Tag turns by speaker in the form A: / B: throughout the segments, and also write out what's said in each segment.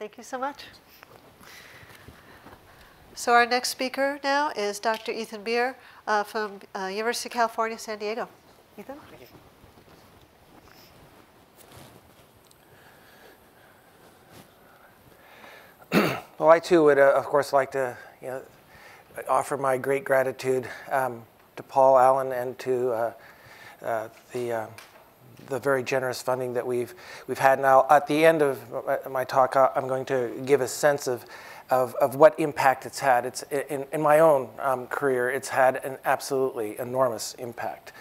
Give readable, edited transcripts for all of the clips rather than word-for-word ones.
A: Thank you so much. So our next speaker now is Dr. Ethan Bier from University of California, San Diego. Ethan?
B: Thank you. Well, I too would, of course, like to offer my great gratitude to Paul Allen and to the very generous funding that we've had. Now, at the end of my talk, I'm going to give a sense of what impact it's had. It's in my own career, it's had an absolutely enormous impact,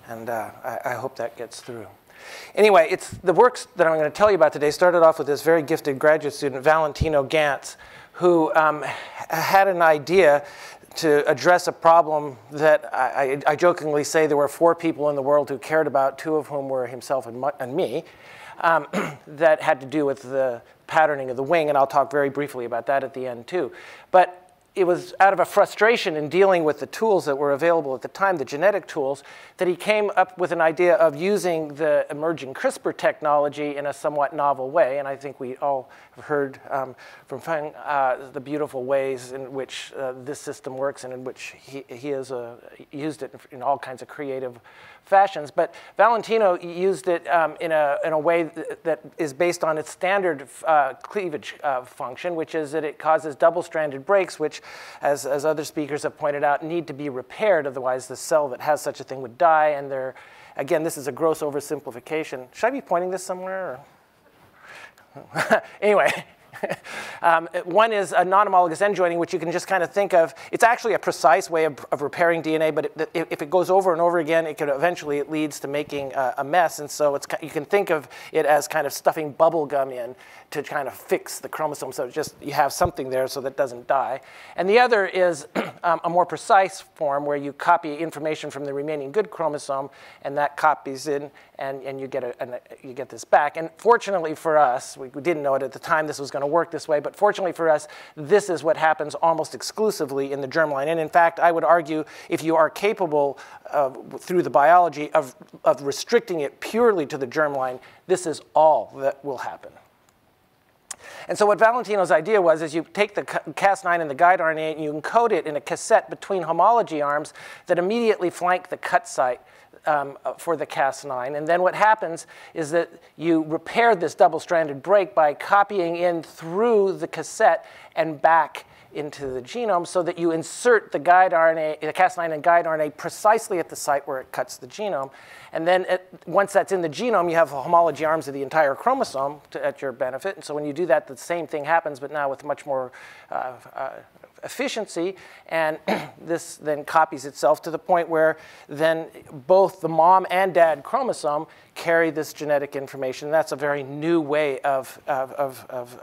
B: and I hope that gets through. Anyway, it's the works that I'm going to tell you about today started off with this very gifted graduate student, Valentino Gantz, who had an idea to address a problem that I jokingly say there were 4 people in the world who cared about, 2 of whom were himself and me, that had to do with the patterning of the wing, and I'll talk very briefly about that at the end too. But it was out of a frustration in dealing with the tools that were available at the time, the genetic tools, that he came up with an idea of using the emerging CRISPR technology in a somewhat novel way. And I think we all have heard from Feng the beautiful ways in which this system works and in which he has used it in all kinds of creative fashions. But Valentino used it in a way that is based on its standard cleavage function, which is that it causes double-stranded breaks, which, as other speakers have pointed out, need to be repaired. Otherwise, the cell that has such a thing would die. And again, this is a gross oversimplification. Should I be pointing this somewhere? Or? Anyway. One is a non-homologous end joining, which you can just kind of think of. It's actually a precise way of repairing DNA, but if it goes over and over again, it leads to making a mess. And so you can think of it as kind of stuffing bubble gum in to kind of fix the chromosome, so you have something there so that it doesn't die. And the other is a more precise form where you copy information from the remaining good chromosome, and that copies in, and you get this back. And fortunately for us, we didn't know it at the time this was going to work this way, but fortunately for us, this is what happens almost exclusively in the germline. And in fact, I would argue if you are capable through the biology of restricting it purely to the germline, this is all that will happen. And so what Valentino's idea was is you take the Cas9 and the guide RNA and you encode it in a cassette between homology arms that immediately flank the cut site for the Cas9. And then what happens is that you repair this double-stranded break by copying in through the cassette and back into the genome so that you insert the guide RNA, the Cas9 and guide RNA precisely at the site where it cuts the genome. And then once that's in the genome, you have homology arms of the entire chromosome at your benefit. And so when you do that, the same thing happens, but now with much more efficiency. And this then copies itself to the point where then both the mom and dad chromosome carry this genetic information. That's a very new way of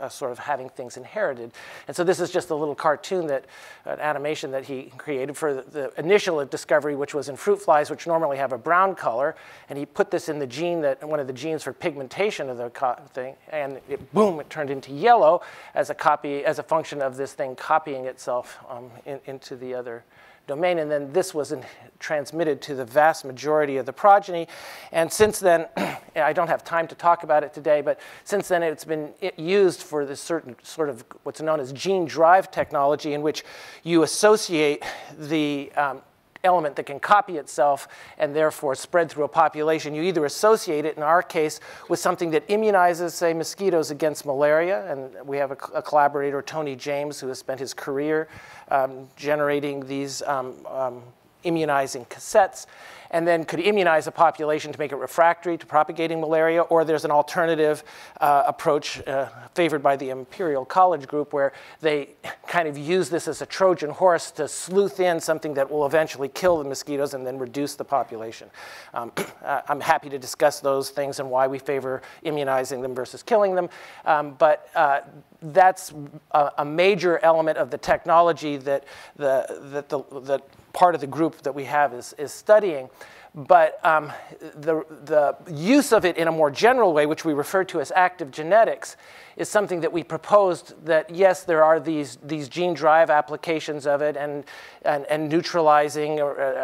B: sort of having things inherited. And so this is just a little cartoon an animation that he created for the initial discovery, which was in fruit flies, which normally have a brown color. And he put this in the gene one of the genes for pigmentation of the thing, and boom, it turned into yellow as a function of this thing copying itself into the other domain. And then this was transmitted to the vast majority of the progeny. And since then, I don't have time to talk about it today, but since then it's been used for this certain sort of what's known as gene drive technology, in which you associate the element that can copy itself and therefore spread through a population. You either associate it, in our case, with something that immunizes, say, mosquitoes against malaria. And we have a collaborator, Tony James, who has spent his career generating these immunizing cassettes, and then could immunize a population to make it refractory to propagating malaria. Or there's an alternative approach favored by the Imperial College Group, where they kind of use this as a Trojan horse to sleuth in something that will eventually kill the mosquitoes and then reduce the population. I'm happy to discuss those things and why we favor immunizing them versus killing them. But that's a major element of the technology that part of the group that we have is studying. But the use of it in a more general way, which we refer to as active genetics, is something that we proposed that, yes, there are these gene drive applications of it and neutralizing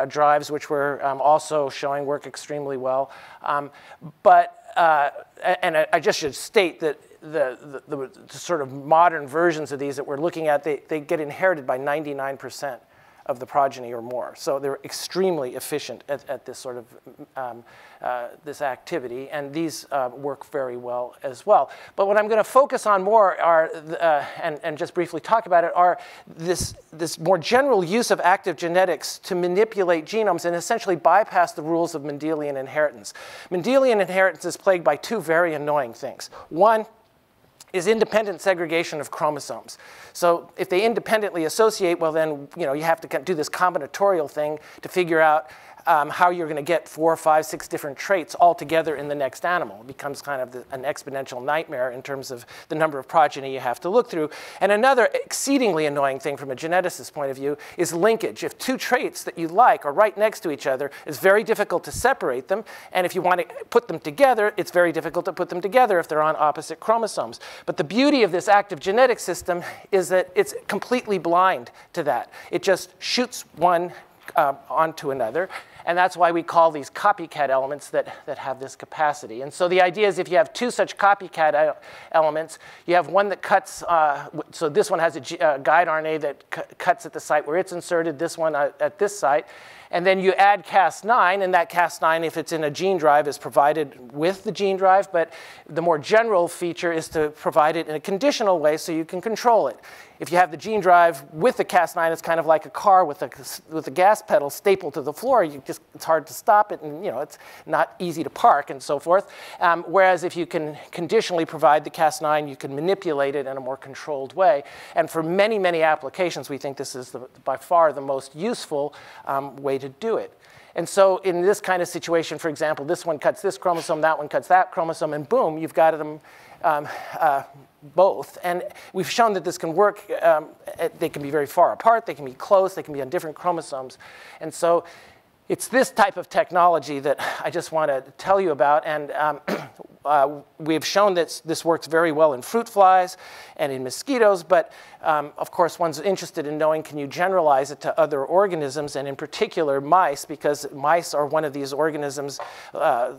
B: drives, which we're also showing work extremely well. And I just should state that the sort of modern versions of these that we're looking at, they get inherited by 99% of the progeny or more. So they're extremely efficient at this sort of this activity, and these work very well as well. But what I'm going to focus on more are, and just briefly talk about it, are this more general use of active genetics to manipulate genomes and essentially bypass the rules of Mendelian inheritance. Mendelian inheritance is plagued by two very annoying things. One is independent segregation of chromosomes. So if they independently associate, well then, you have to do this combinatorial thing to figure out how you're going to get 4, 5, 6 different traits all together in the next animal. It becomes kind of an exponential nightmare in terms of the number of progeny you have to look through. And another exceedingly annoying thing from a geneticist's point of view is linkage. If two traits that you like are right next to each other, it's very difficult to separate them. And if you want to put them together, it's very difficult to put them together if they're on opposite chromosomes. But the beauty of this active genetic system is that it's completely blind to that. It just shoots one onto another. And that's why we call these copycat elements that have this capacity. And so the idea is if you have two such copycat elements, you have one that cuts, so this one has a guide RNA that cuts at the site where it's inserted, this one at this site. And then you add Cas9, and that Cas9, if it's in a gene drive, is provided with the gene drive. But the more general feature is to provide it in a conditional way so you can control it. If you have the gene drive with the Cas9, it's kind of like a car with a gas pedal stapled to the floor. It's hard to stop it, and it's not easy to park and so forth. Whereas if you can conditionally provide the Cas9, you can manipulate it in a more controlled way. And for many, many applications, we think this is by far the most useful way to do it. And so in this kind of situation, for example, this one cuts this chromosome, that one cuts that chromosome, and boom, you've got them both. And we've shown that this can work. They can be very far apart. They can be close. They can be on different chromosomes. And so it's this type of technology that I just want to tell you about. And we've shown that this works very well in fruit flies and in mosquitoes. But of course, one's interested in knowing, can you generalize it to other organisms, and in particular mice, because mice are one of these organisms,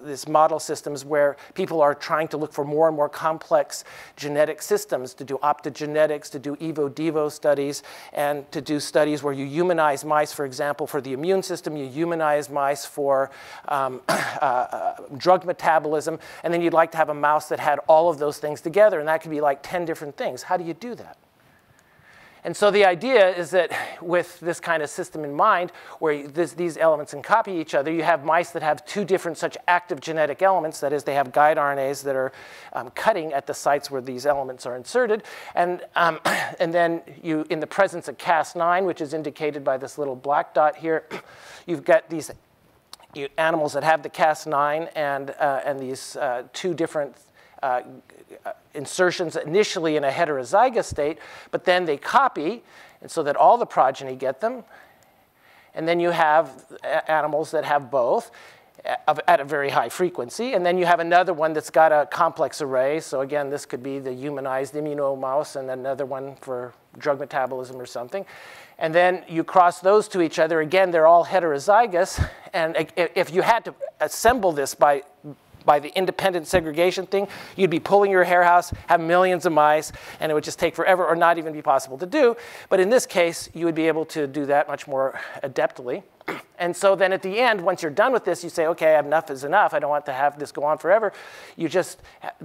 B: these model systems, where people are trying to look for more and more complex genetic systems, to do optogenetics, to do evo-devo studies, and to do studies where you humanize mice, for example, for the immune system, you humanize mice for drug metabolism, and then you'd like to have a mouse that had all of those things together, and that could be like 10 different things. How do you do that? And so the idea is that with this kind of system in mind, where these elements can copy each other, you have mice that have two different such active genetic elements. That is, they have guide RNAs that are cutting at the sites where these elements are inserted. And then you, in the presence of Cas9, which is indicated by this little black dot here, you've got these animals that have the Cas9 and these two different insertions initially in a heterozygous state, but then they copy, and so that all the progeny get them. And then you have animals that have both at a very high frequency. And then you have another one that's got a complex array. So again, this could be the humanized immuno mouse, and another one for drug metabolism or something. And then you cross those to each other. Again, they're all heterozygous. And if you had to assemble this by the independent segregation thing, you'd be pulling your hair house, have millions of mice, and it would just take forever or not even be possible to do. But in this case, you would be able to do that much more adeptly. And so then at the end, once you're done with this, you say, okay, enough is enough. I don't want to have this go on forever. You just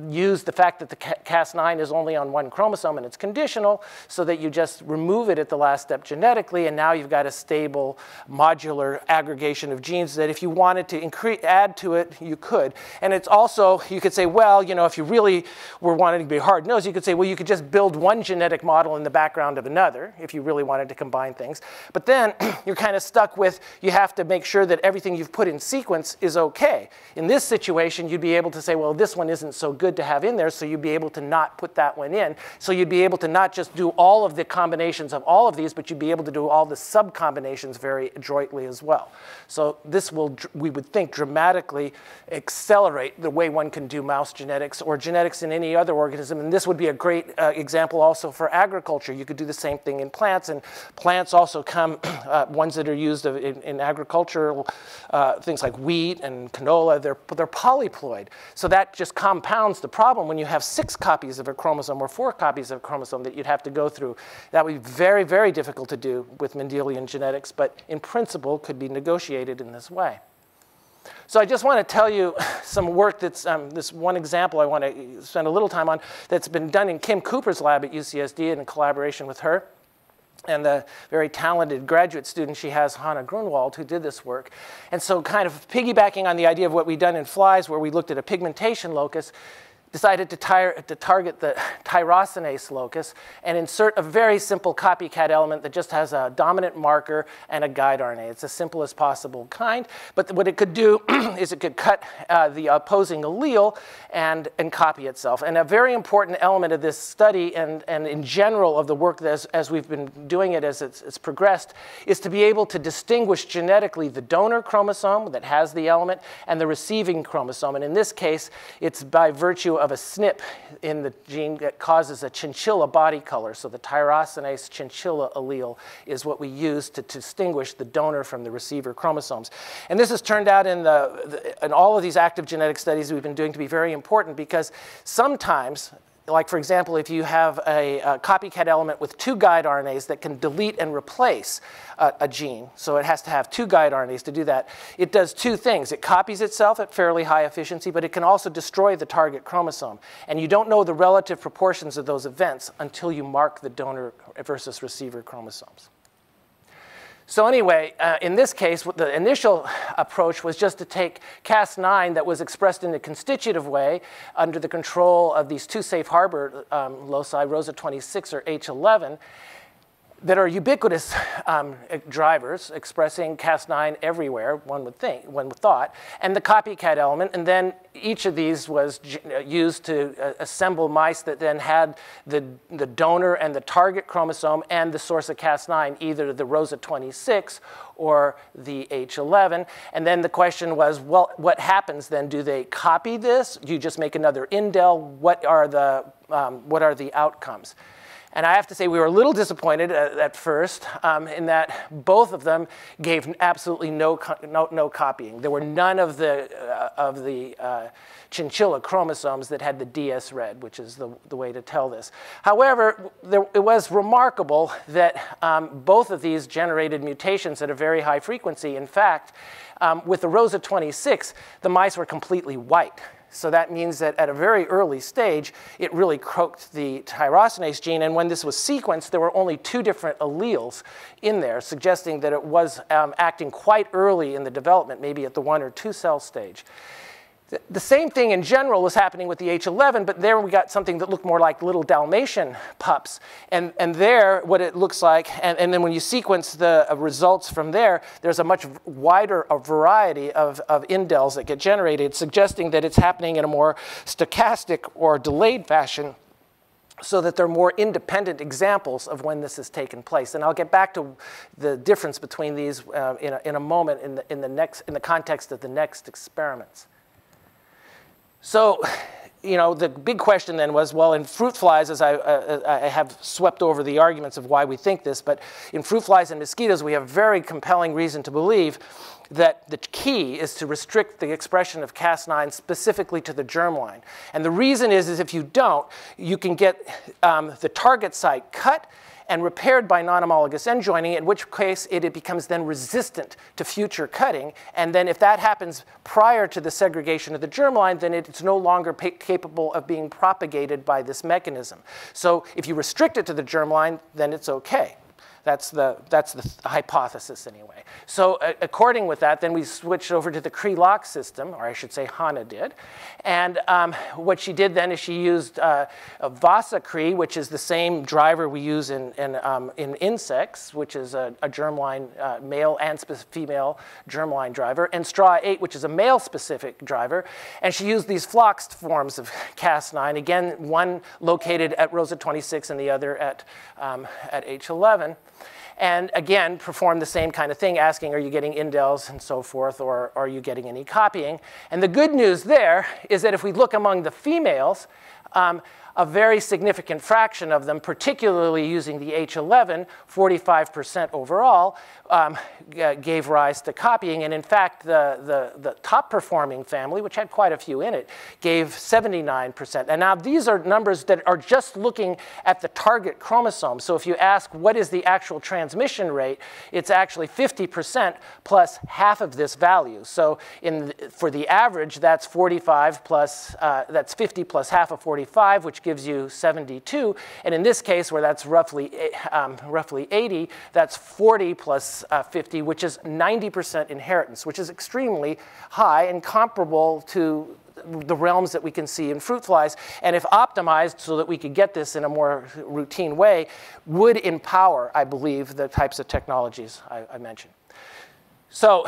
B: use the fact that the Cas9 is only on one chromosome and it's conditional, so that you just remove it at the last step genetically, and now you've got a stable modular aggregation of genes that if you wanted to add to it, you could. And it's also, you could say, well, if you really were wanting to be hard-nosed, you could say, well, you could just build one genetic model in the background of another if you really wanted to combine things. But then you're kind of stuck with, you have have to make sure that everything you've put in sequence is okay. In this situation, you'd be able to say, well, this one isn't so good to have in there, so you'd be able to not put that one in. So you'd be able to not just do all of the combinations of all of these, but you'd be able to do all the sub-combinations very adroitly as well. So this will, we would think, dramatically accelerate the way one can do mouse genetics or genetics in any other organism. And this would be a great example also for agriculture. You could do the same thing in plants. And plants also come, ones that are used in agricultural things like wheat and canola, they're polyploid. So that just compounds the problem when you have 6 copies of a chromosome or 4 copies of a chromosome that you'd have to go through. That would be very, very difficult to do with Mendelian genetics, but in principle could be negotiated in this way. So I just want to tell you some work that's, this one example I want to spend a little time on that's been done in Kim Cooper's lab at UCSD in collaboration with her and the very talented graduate student she has, Hannah Grunwald, who did this work. And so kind of piggybacking on the idea of what we've done in flies, where we looked at a pigmentation locus, decided to target the tyrosinase locus and insert a very simple copycat element that just has a dominant marker and a guide RNA. It's the simplest possible kind. But what it could do is it could cut the opposing allele and copy itself. And a very important element of this study and in general of the work that as we've been doing it as it's progressed is to be able to distinguish genetically the donor chromosome that has the element and the receiving chromosome. And in this case, it's by virtue of a SNP in the gene that causes a chinchilla body color. So the tyrosinase chinchilla allele is what we use to distinguish the donor from the receiver chromosomes. And this has turned out in all of these active genetic studies we've been doing to be very important because sometimes, like for example, if you have a copycat element with 2 guide RNAs that can delete and replace a gene, so it has to have 2 guide RNAs to do that, it does 2 things. It copies itself at fairly high efficiency, but it can also destroy the target chromosome. And you don't know the relative proportions of those events until you mark the donor versus receiver chromosomes. So anyway, in this case, the initial approach was just to take Cas9 that was expressed in a constitutive way under the control of these 2 safe harbor loci, ROSA 26 or H11, that are ubiquitous drivers expressing Cas9 everywhere, one would thought, and the copycat element. And then each of these was used to assemble mice that then had the donor and the target chromosome and the source of Cas9, either the ROSA 26 or the H11. And then the question was, well, what happens then? Do they copy this? Do you just make another indel? What are the outcomes? And I have to say we were a little disappointed at first in that both of them gave absolutely no copying. There were none of the chinchilla chromosomes that had the DS red, which is the way to tell this. However, it was remarkable that both of these generated mutations at a very high frequency. In fact, with the ROSA 26, the mice were completely white. So that means that at a very early stage, it really croaked the tyrosinase gene. And when this was sequenced, there were only 2 different alleles in there, suggesting that it was acting quite early in the development, maybe at the 1 or 2 cell stage. The same thing in general was happening with the H11, but there we got something that looked more like little Dalmatian pups. And there, what it looks like, and then when you sequence the results from there, there's a much wider variety of indels that get generated, suggesting that it's happening in a more stochastic or delayed fashion, so that they're more independent examples of when this has taken place. And I'll get back to the difference between these in a moment in the context of the next experiments. So, you know, the big question then was, well, in fruit flies, as I have swept over the arguments of why we think this, but in fruit flies and mosquitoes, we have very compelling reason to believe that the key is to restrict the expression of Cas9 specifically to the germline. And the reason is if you don't, you can get the target site cut and repaired by non-homologous end joining, in which case it becomes then resistant to future cutting. And then if that happens prior to the segregation of the germline, then it's no longer capable of being propagated by this mechanism. So if you restrict it to the germline, then it's okay. That's the hypothesis anyway. So according with that, then we switched over to the Cre-Lox system, or I should say Hannah did. And what she did then is she used Vasa-Cre, which is the same driver we use in insects, which is a germline male and female germline driver, and STRA8, which is a male-specific driver. And she used these floxed forms of Cas9, again, one located at Rosa 26 and the other at H11. And again, perform the same kind of thing, asking, are you getting indels and so forth, or are you getting any copying? And the good news there is that if we look among the females, a very significant fraction of them, particularly using the H11, 45% overall, gave rise to copying. And in fact, the top performing family, which had quite a few in it, gave 79%. And now these are numbers that are just looking at the target chromosome. So if you ask what is the actual transmission rate, it's actually 50% plus half of this value. So for the average, that's 45 plus, that's 50 plus half of 45, which gives you 72. And in this case, where that's roughly 80, that's 40 plus 50, which is 90% inheritance, which is extremely high and comparable to the realms that we can see in fruit flies. And if optimized so that we could get this in a more routine way, would empower, I believe, the types of technologies I mentioned. So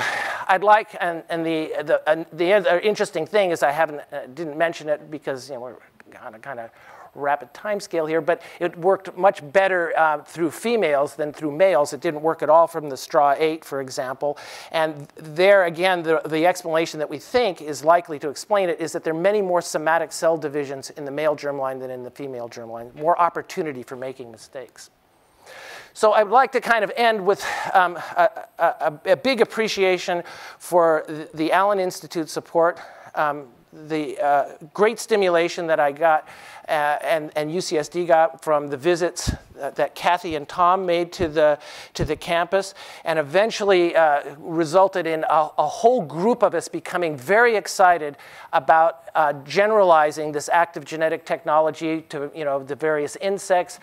B: I'd like, and the other interesting thing is didn't mention it because we're on a kind of rapid time scale here, but it worked much better through females than through males. It didn't work at all from the STRA8, for example. And there, again, the explanation that we think is likely to explain it is that there are many more somatic cell divisions in the male germline than in the female germline, more opportunity for making mistakes. So I'd like to kind of end with a big appreciation for the Allen Institute support, the great stimulation that I got and UCSD got from the visits that Kathy and Tom made to the campus, and eventually resulted in a whole group of us becoming very excited about generalizing this active genetic technology to the various insects,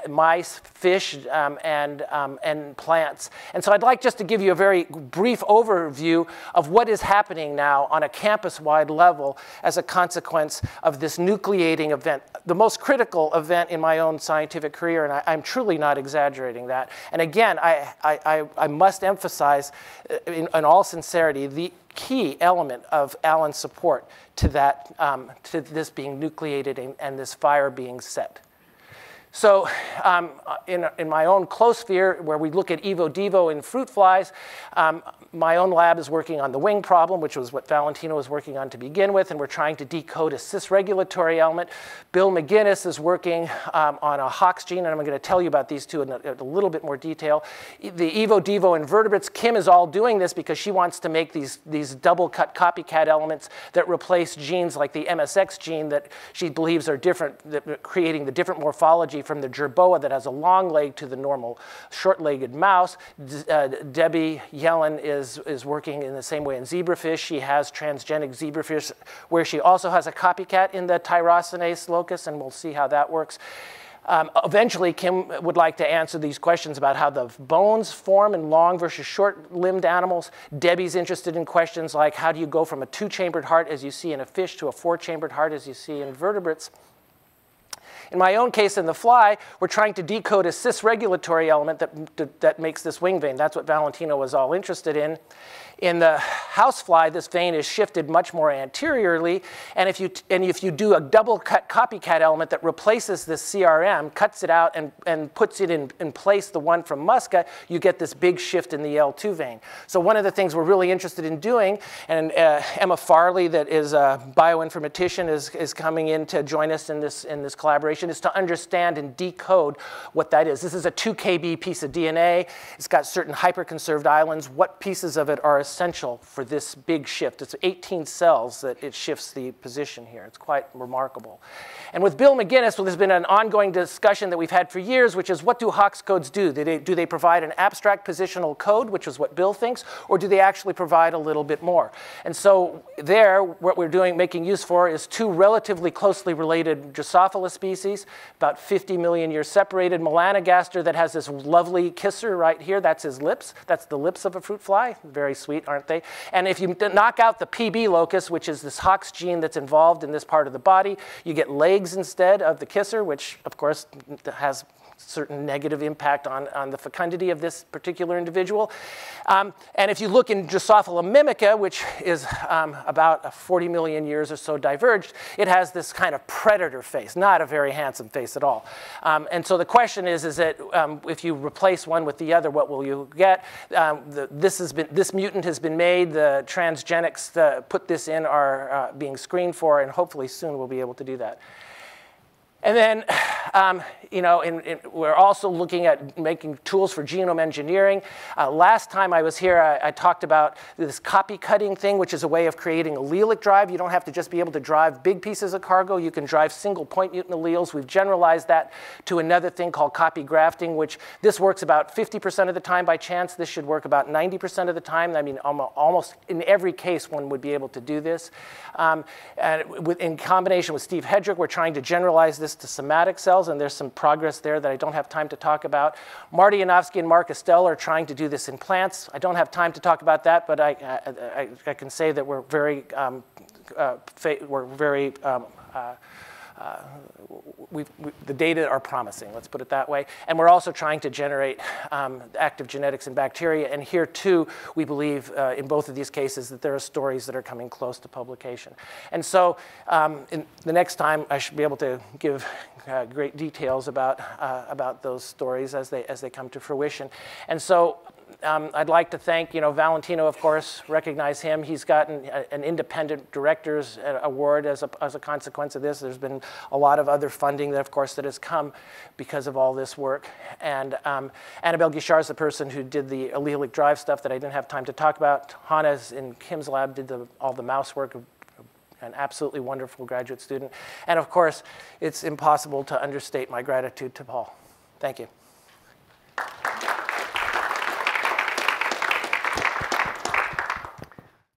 B: mice, fish, and plants. And so I'd like just to give you a very brief overview of what is happening now on a campus-wide level as a consequence of this nucleating event, the most critical event in my own scientific career, and I'm truly not exaggerating that. And again, I must emphasize in all sincerity the key element of Allen's support to that, to this being nucleated and this fire being set. So in my own close sphere, where we look at evo-devo in fruit flies, my own lab is working on the wing problem, which was what Valentino was working on to begin with, and we're trying to decode a cis-regulatory element. Bill McGinnis is working on a Hox gene, and I'm going to tell you about these two in a little bit more detail. The evo-devo invertebrates, Kim is all doing this because she wants to make these double-cut copycat elements that replace genes like the MSX gene that she believes are different, that creating the different morphology from the jerboa that has a long leg to the normal short-legged mouse. Debbie Yellen is working in the same way in zebrafish. She has transgenic zebrafish where she also has a copycat in the tyrosinase locus, and we'll see how that works. Eventually, Kim would like to answer these questions about how the bones form in long versus short-limbed animals. Debbie's interested in questions like how do you go from a two-chambered heart, as you see in a fish, to a four-chambered heart, as you see in vertebrates. In my own case, in the fly, we're trying to decode a cis-regulatory element that makes this wing vein. That's what Valentino was all interested in. In the housefly, this vein is shifted much more anteriorly, and if you do a double-cut copycat element that replaces this CRM, cuts it out and puts it in place, the one from Musca, you get this big shift in the L2 vein. So one of the things we're really interested in doing, and Emma Farley, that is a bioinformatician, is coming in to join us in this collaboration, is to understand and decode what that is. This is a 2 kb piece of DNA. It's got certain hyperconserved islands. What pieces of it are essential for this big shift. It's 18 cells that it shifts the position here. It's quite remarkable. And with Bill McGinnis, well, there's been an ongoing discussion that we've had for years, which is what do Hox codes do? Do they provide an abstract positional code, which is what Bill thinks, or do they actually provide a little bit more? And so there, what we're doing, making use for, is two relatively closely related Drosophila species, about 50 million years separated. Melanogaster that has this lovely kisser right here, that's his lips. That's the lips of a fruit fly. Very sweet, aren't they? And if you knock out the PB locus, which is this Hox gene that's involved in this part of the body, you get legs instead of the kisser, which of course has certain negative impact on the fecundity of this particular individual. And if you look in Drosophila mimica, which is about 40 million years or so diverged, it has this kind of predator face, not a very handsome face at all. And so the question is that if you replace one with the other, what will you get? This mutant has been made. The transgenics that put this in are being screened for, and hopefully soon we'll be able to do that. And then, we're also looking at making tools for genome engineering. Last time I was here, I talked about this copy cutting thing, which is a way of creating allelic drive. You don't have to just be able to drive big pieces of cargo. You can drive single point mutant alleles. We've generalized that to another thing called copy grafting, which this works about 50% of the time by chance. This should work about 90% of the time. I mean, almost in every case, one would be able to do this. And in combination with Steve Hedrick, we're trying to generalize this to somatic cells, and there's some progress there that I don't have time to talk about. Marty Yanofsky and Mark Estelle are trying to do this in plants. I don't have time to talk about that, but I can say that we're very, the data are promising, let's put it that way. And we're also trying to generate active genetics in bacteria. And here, too, we believe in both of these cases that there are stories that are coming close to publication. And so in the next time, I should be able to give great details about those stories as they come to fruition. And so I'd like to thank, Valentino, of course, recognize him. He's gotten an independent director's award as a consequence of this. There's been a lot of other funding that, of course, that has come because of all this work. And Annabelle Guichard is the person who did the allelic drive stuff that I didn't have time to talk about. Hannah's in Kim's lab did all the mouse work, an absolutely wonderful graduate student. And of course, it's impossible to understate my gratitude to Paul. Thank you.